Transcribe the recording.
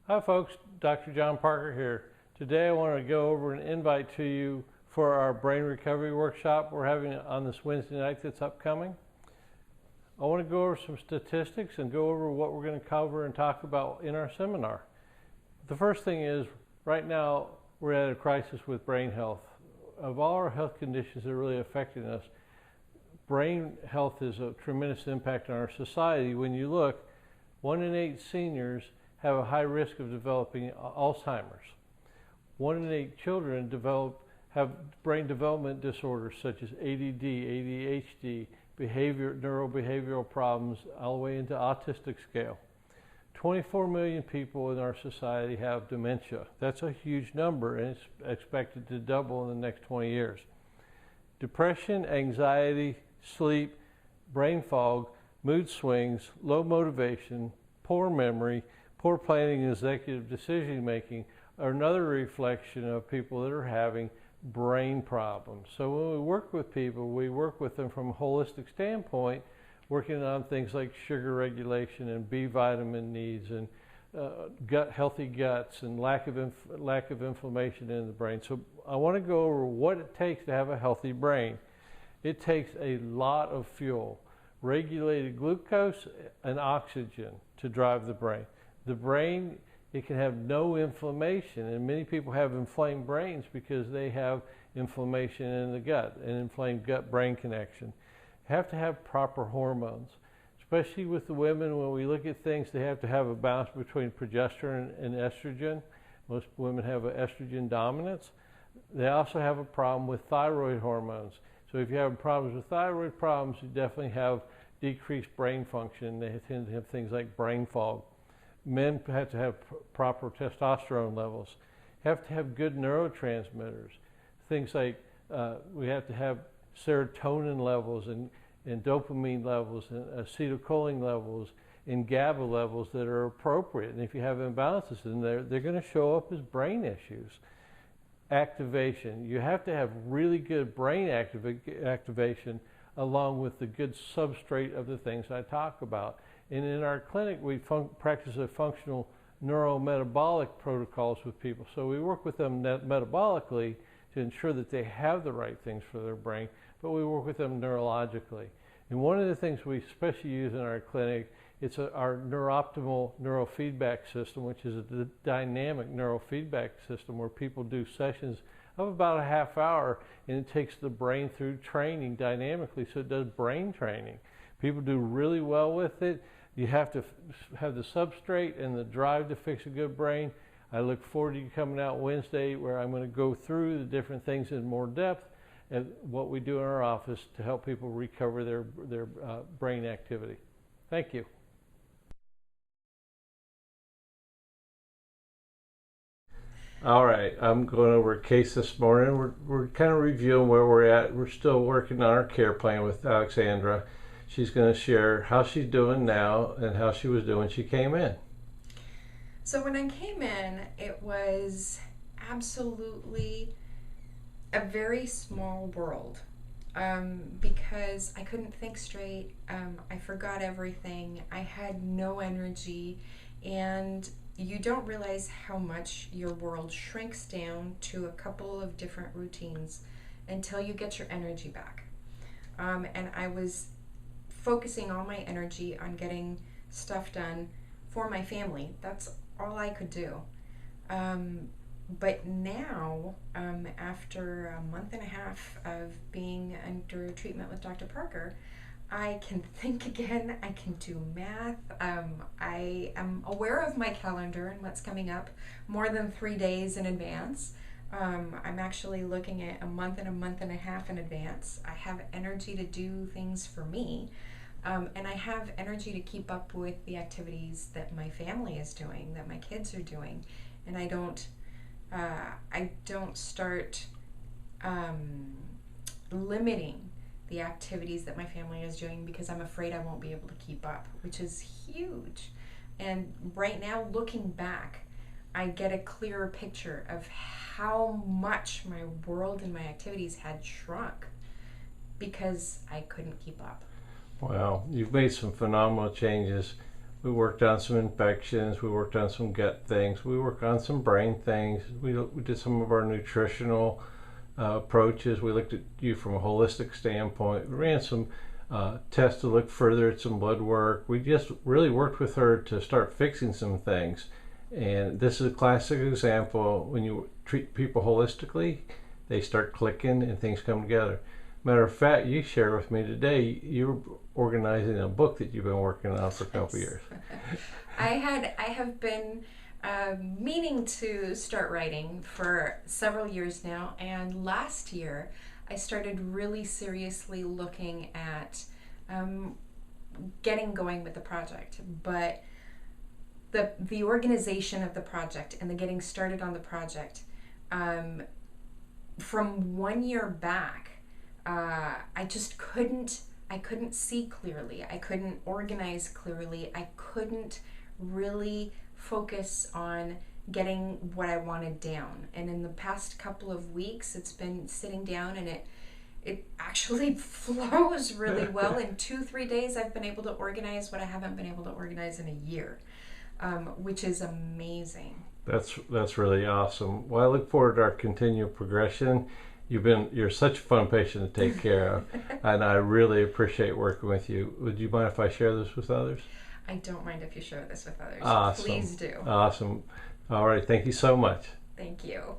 Hi folks, Dr. John Parker here. Today I want to go over an invite to you for our brain recovery workshop we're having on this Wednesday night that's upcoming. I want to go over some statistics and go over what we're going to cover and talk about in our seminar. The first thing is, right now we're at a crisis with brain health. Of all our health conditions that are really affecting us, brain health is a tremendous impact on our society. When you look, 1 in 8 seniors have a high risk of developing Alzheimer's. 1 in 8 children have brain development disorders such as ADD, ADHD, neurobehavioral problems, all the way into autistic scale. 24 million people in our society have dementia. That's a huge number, and it's expected to double in the next 20 years. Depression, anxiety, sleep, brain fog, mood swings, low motivation, poor memory, poor planning and executive decision making are another reflection of people that are having brain problems. So when we work with people, we work with them from a holistic standpoint, working on things like sugar regulation and B vitamin needs and healthy guts and lack of inflammation in the brain. So I want to go over what it takes to have a healthy brain. It takes a lot of fuel, regulated glucose and oxygen to drive the brain. The brain, it can have no inflammation, and many people have inflamed brains because they have inflammation in the gut, an inflamed gut-brain connection. You have to have proper hormones, especially with the women. When we look at things, they have to have a balance between progesterone and estrogen. Most women have an estrogen dominance. They also have a problem with thyroid hormones. So if you have problems with thyroid problems, you definitely have decreased brain function. They tend to have things like brain fog. Men have to have proper testosterone levels. Have to have good neurotransmitters. Things like we have to have serotonin levels and dopamine levels and acetylcholine levels and GABA levels that are appropriate. And if you have imbalances in there, they're going to show up as brain issues. Activation. You have to have really good brain activation along with the good substrate of the things I talk about. And in our clinic, we practice a functional neurometabolic protocols with people. So we work with them metabolically to ensure that they have the right things for their brain, but we work with them neurologically. And one of the things we especially use in our clinic, it's our neurooptimal neurofeedback system, which is a dynamic neurofeedback system where people do sessions of about a half hour, and it takes the brain through training dynamically, so it does brain training. People do really well with it. You have to have the substrate and the drive to fix a good brain. I look forward to you coming out Wednesday, where I'm going to go through the different things in more depth and what we do in our office to help people recover their brain activity. Thank you. All right, I'm going over a case this morning. We're kind of reviewing where we're at. We're still working on our care plan with Alexandra. She's going to share how she's doing now and how she was doing when she came in. So when I came in, it was absolutely a very small world because I couldn't think straight. I forgot everything. I had no energy, and you don't realize how much your world shrinks down to a couple of different routines until you get your energy back. And I was focusing all my energy on getting stuff done for my family. That's all I could do. But now, after a month and a half of being under treatment with Dr. Parker, I can think again, I can do math, I am aware of my calendar and what's coming up more than 3 days in advance. I'm actually looking at a month and a half in advance. I have energy to do things for me, and I have energy to keep up with the activities that my family is doing, that my kids are doing, and I don't start limiting the activities that my family is doing because I'm afraid I won't be able to keep up, which is huge. And right now, looking back, I get a clearer picture of how much my world and my activities had shrunk because I couldn't keep up. Wow, you've made some phenomenal changes. We worked on some infections. We worked on some gut things. We worked on some brain things. We did some of our nutritional approaches. We looked at you from a holistic standpoint. We ran some tests to look further at some blood work. We just really worked with her to start fixing some things. And this is a classic example. When you treat people holistically, they start clicking and things come together. Matter of fact, you shared with me today you're organizing a book that you've been working on for a couple years. I have been meaning to start writing for several years now, and last year I started really seriously looking at getting going with the project. But the organization of the project and the getting started on the project, from 1 year back, I just couldn't see clearly. I couldn't organize clearly. I couldn't really focus on getting what I wanted down. And in the past couple of weeks, it's been sitting down, and it actually flows really well. In 2-3 days, I've been able to organize what I haven't been able to organize in a year, which is amazing. That's really awesome. Well, I look forward to our continued progression. You're such a fun patient to take care of, and I really appreciate working with you. Would you mind if I share this with others? I don't mind if you share this with others. Awesome. Please do. Awesome. All right. Thank you so much. Thank you.